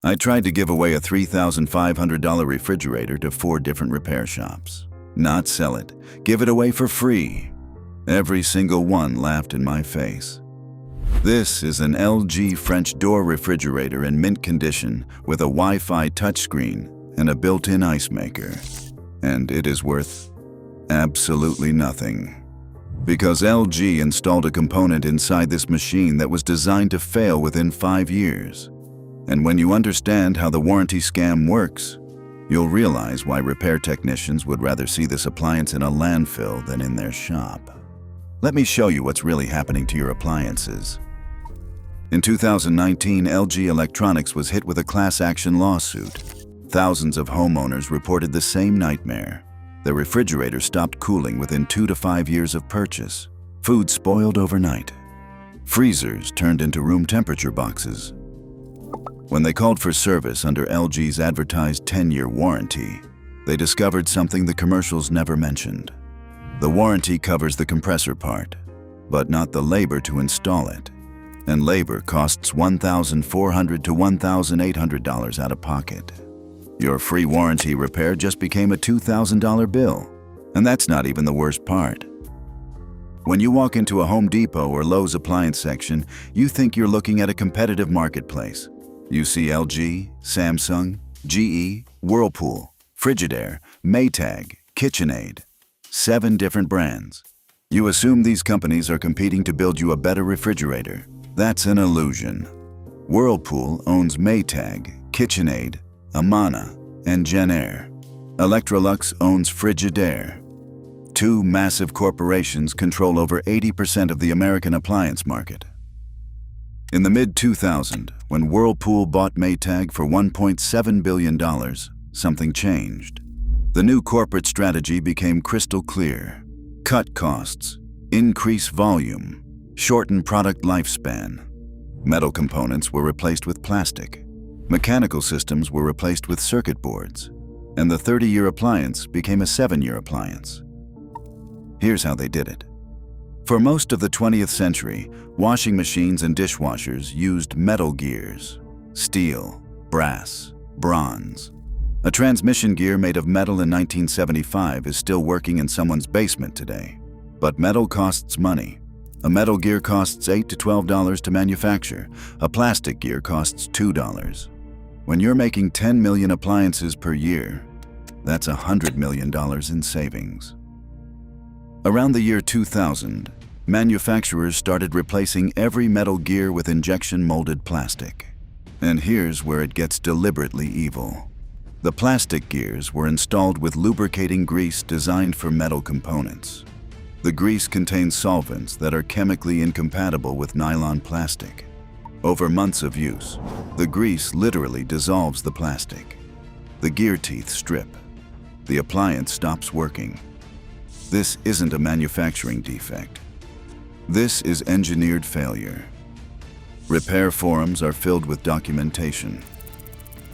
I tried to give away a $3,500 refrigerator to 4 different repair shops. Not sell it, give it away for free. Every single one laughed in my face. This is an LG French door refrigerator in mint condition with a Wi-Fi touchscreen and a built-in ice maker. And it is worth absolutely nothing. Because LG installed a component inside this machine that was designed to fail within 5 years. And when you understand how the warranty scam works, you'll realize why repair technicians would rather see this appliance in a landfill than in their shop. Let me show you what's really happening to your appliances. In 2019, LG Electronics was hit with a class action lawsuit. Thousands of homeowners reported the same nightmare. Their refrigerator stopped cooling within 2 to 5 years of purchase. Food spoiled overnight. Freezers turned into room temperature boxes. When they called for service under LG's advertised 10-year warranty, they discovered something the commercials never mentioned. The warranty covers the compressor part, but not the labor to install it. And labor costs $1,400 to $1,800 out of pocket. Your free warranty repair just became a $2,000 bill. And that's not even the worst part. When you walk into a Home Depot or Lowe's appliance section, you think you're looking at a competitive marketplace. You see LG, Samsung, GE, Whirlpool, Frigidaire, Maytag, KitchenAid. 7 different brands. You assume these companies are competing to build you a better refrigerator. That's an illusion. Whirlpool owns Maytag, KitchenAid, Amana, and Genair. Electrolux owns Frigidaire. 2 massive corporations control over 80% of the American appliance market. In the mid-2000s, when Whirlpool bought Maytag for $1.7 billion, something changed. The new corporate strategy became crystal clear. Cut costs, increase volume, shorten product lifespan. Metal components were replaced with plastic. Mechanical systems were replaced with circuit boards. And the 30-year appliance became a 7-year appliance. Here's how they did it. For most of the 20th century, washing machines and dishwashers used metal gears: steel, brass, bronze. A transmission gear made of metal in 1975 is still working in someone's basement today. But metal costs money. A metal gear costs $8 to $12 to manufacture. A plastic gear costs $2. When you're making 10 million appliances per year, that's $100 million in savings. Around the year 2000, manufacturers started replacing every metal gear with injection molded plastic. And here's where it gets deliberately evil. The plastic gears were installed with lubricating grease designed for metal components. The grease contains solvents that are chemically incompatible with nylon plastic. Over months of use, the grease literally dissolves the plastic. The gear teeth strip. The appliance stops working. This isn't a manufacturing defect. This is engineered failure. Repair forums are filled with documentation.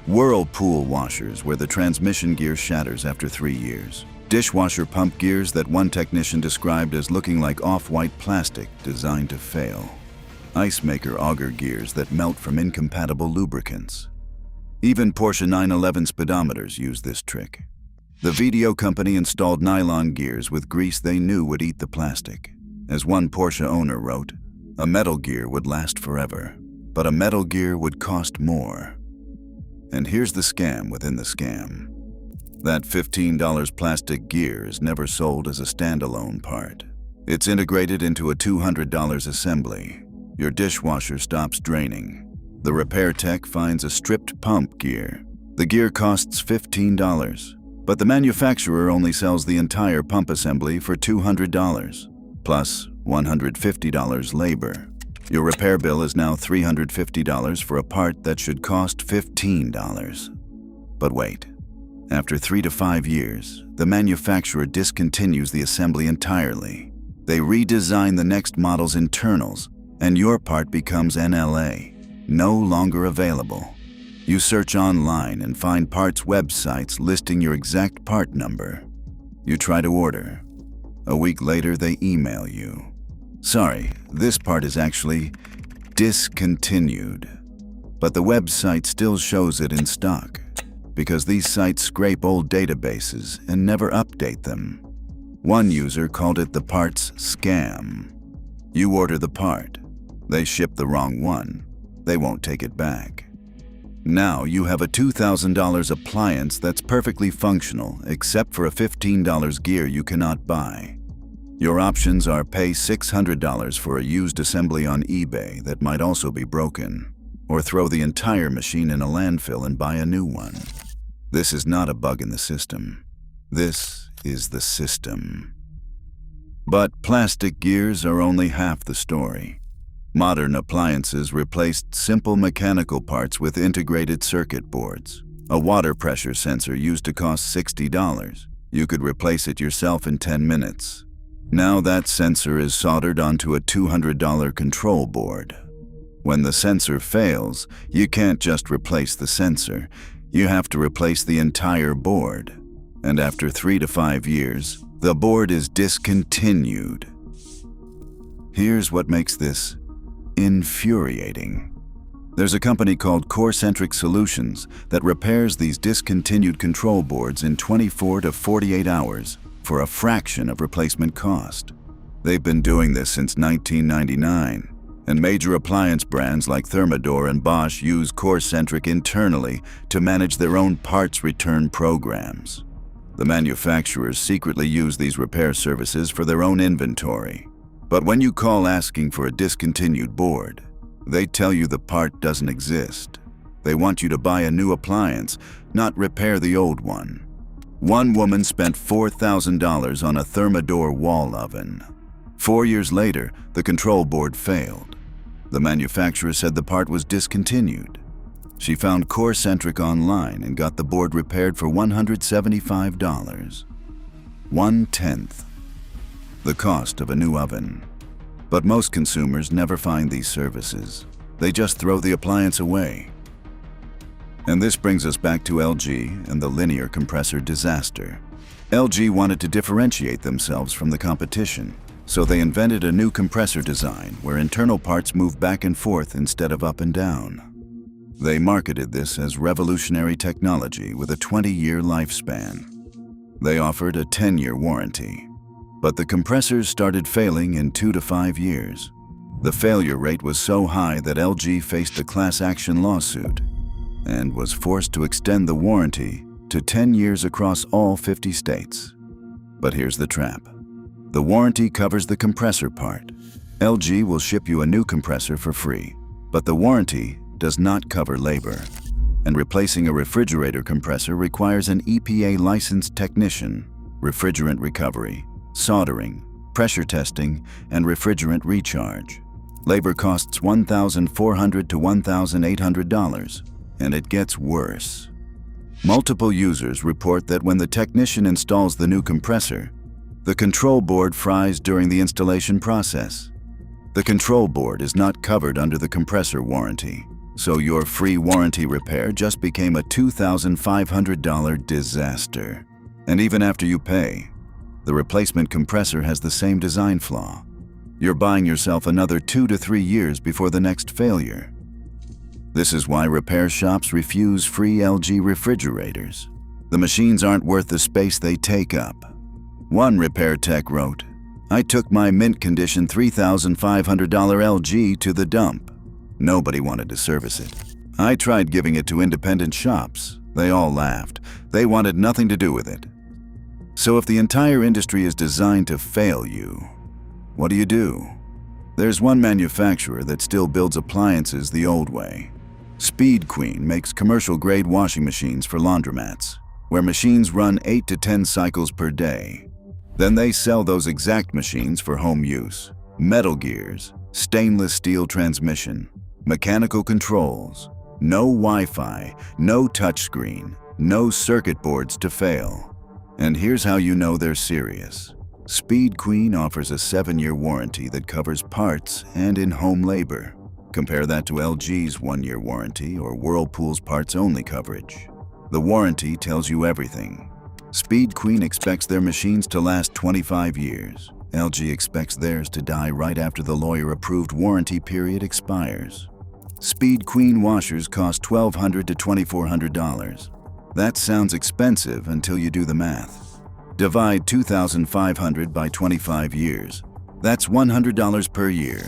Whirlpool washers where the transmission gear shatters after 3 years. Dishwasher pump gears that one technician described as looking like off-white plastic designed to fail. Ice maker auger gears that melt from incompatible lubricants. Even Porsche 911 speedometers use this trick. The video company installed nylon gears with grease they knew would eat the plastic. As one Porsche owner wrote, a metal gear would last forever, but a metal gear would cost more. And here's the scam within the scam. That $15 plastic gear is never sold as a standalone part. It's integrated into a $200 assembly. Your dishwasher stops draining. The repair tech finds a stripped pump gear. The gear costs $15, but the manufacturer only sells the entire pump assembly for $200, plus $150 labor. Your repair bill is now $350 for a part that should cost $15. But wait, after 3 to 5 years, the manufacturer discontinues the assembly entirely. They redesign the next model's internals, and your part becomes NLA, no longer available. You search online and find parts websites listing your exact part number. You try to order. A week later, they email you. Sorry, this part is actually discontinued. But the website still shows it in stock, because these sites scrape old databases and never update them. One user called it the parts scam. You order the part, they ship the wrong one, they won't take it back. Now you have a $2,000 appliance that's perfectly functional except for a $15 gear you cannot buy. Your options are pay $600 for a used assembly on eBay that might also be broken, or throw the entire machine in a landfill and buy a new one. This is not a bug in the system. This is the system. But plastic gears are only half the story. Modern appliances replaced simple mechanical parts with integrated circuit boards. A water pressure sensor used to cost $60. You could replace it yourself in 10 minutes. Now that sensor is soldered onto a $200 control board. When the sensor fails, you can't just replace the sensor. You have to replace the entire board. And after 3 to 5 years, the board is discontinued. Here's what makes this infuriating. There's a company called Consolidation Solutions that repairs these discontinued control boards in 24 to 48 hours for a fraction of replacement cost. They've been doing this since 1999, and major appliance brands like Thermador and Bosch use Consolidation internally to manage their own parts return programs. The manufacturers secretly use these repair services for their own inventory. But when you call asking for a discontinued board, they tell you the part doesn't exist. They want you to buy a new appliance, not repair the old one. One woman spent $4,000 on a Thermador wall oven. 4 years later, the control board failed. The manufacturer said the part was discontinued. She found Consolidation online and got the board repaired for $175. 1/10 the cost of a new oven. But most consumers never find these services. They just throw the appliance away. And this brings us back to LG and the linear compressor disaster. LG wanted to differentiate themselves from the competition, so they invented a new compressor design where internal parts move back and forth instead of up and down. They marketed this as revolutionary technology with a 20-year lifespan. They offered a 10-year warranty. But the compressors started failing in 2 to 5 years. The failure rate was so high that LG faced a class action lawsuit and was forced to extend the warranty to 10 years across all 50 states. But here's the trap. The warranty covers the compressor part. LG will ship you a new compressor for free, but the warranty does not cover labor. And replacing a refrigerator compressor requires an EPA-licensed technician, refrigerant recovery, soldering, pressure testing, and refrigerant recharge. Labor costs $1,400 to $1,800, and it gets worse. Multiple users report that when the technician installs the new compressor, the control board fries during the installation process. The control board is not covered under the compressor warranty, so your free warranty repair just became a $2,500 disaster. And even after you pay, the replacement compressor has the same design flaw. You're buying yourself another 2 to 3 years before the next failure. This is why repair shops refuse free LG refrigerators. The machines aren't worth the space they take up. One repair tech wrote, "I took my mint condition $3,500 LG to the dump. Nobody wanted to service it. I tried giving it to independent shops. They all laughed. They wanted nothing to do with it." So if the entire industry is designed to fail you, what do? There's one manufacturer that still builds appliances the old way. Speed Queen makes commercial-grade washing machines for laundromats, where machines run 8 to 10 cycles per day. Then they sell those exact machines for home use. Metal gears, stainless steel transmission, mechanical controls, no Wi-Fi, no touchscreen, no circuit boards to fail. And here's how you know they're serious. Speed Queen offers a 7-year warranty that covers parts and in-home labor. Compare that to LG's 1-year warranty or Whirlpool's parts-only coverage. The warranty tells you everything. Speed Queen expects their machines to last 25 years. LG expects theirs to die right after the lawyer-approved warranty period expires. Speed Queen washers cost $1,200 to $2,400. That sounds expensive until you do the math. Divide 2,500 by 25 years. That's $100 per year.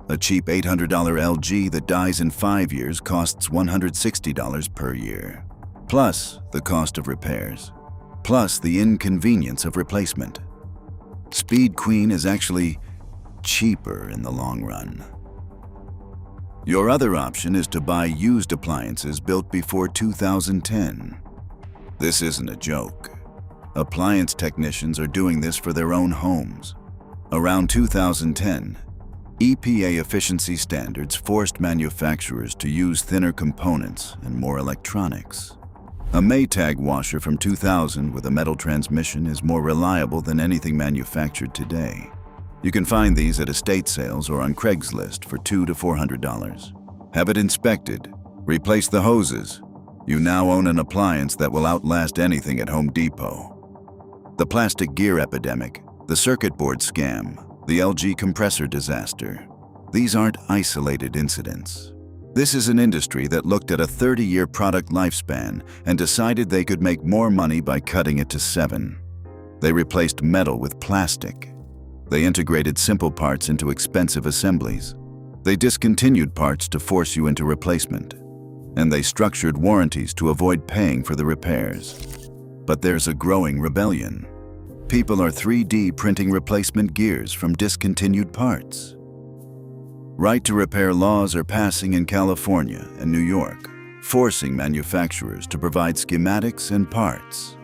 A cheap $800 LG that dies in 5 years costs $160 per year. Plus the cost of repairs. Plus the inconvenience of replacement. Speed Queen is actually cheaper in the long run. Your other option is to buy used appliances built before 2010. This isn't a joke. Appliance technicians are doing this for their own homes. Around 2010, EPA efficiency standards forced manufacturers to use thinner components and more electronics. A Maytag washer from 2000 with a metal transmission is more reliable than anything manufactured today. You can find these at estate sales or on Craigslist for $200 to $400. Have it inspected. Replace the hoses. You now own an appliance that will outlast anything at Home Depot. The plastic gear epidemic, the circuit board scam, the LG compressor disaster. These aren't isolated incidents. This is an industry that looked at a 30-year product lifespan and decided they could make more money by cutting it to 7. They replaced metal with plastic. They integrated simple parts into expensive assemblies. They discontinued parts to force you into replacement. And they structured warranties to avoid paying for the repairs. But there's a growing rebellion. People are 3D printing replacement gears from discontinued parts. Right to repair laws are passing in California and New York, forcing manufacturers to provide schematics and parts.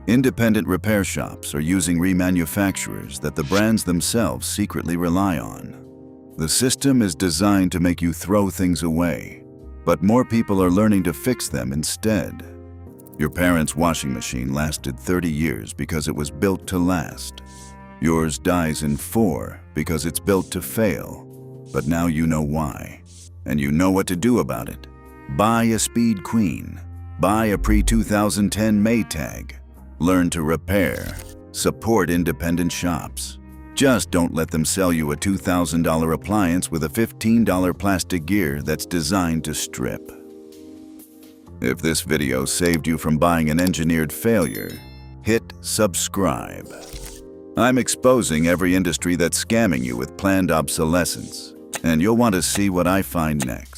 Independent repair shops are using remanufacturers that the brands themselves secretly rely on. The system is designed to make you throw things away, but more people are learning to fix them instead. Your parents' washing machine lasted 30 years because it was built to last. Yours dies in 4 because it's built to fail. But now you know why, and you know what to do about it. Buy a Speed Queen. Buy a pre-2010 Maytag. Learn to repair. Support independent shops. Just don't let them sell you a $2,000 appliance with a $15 plastic gear that's designed to strip. If this video saved you from buying an engineered failure, hit subscribe. I'm exposing every industry that's scamming you with planned obsolescence, and you'll want to see what I find next.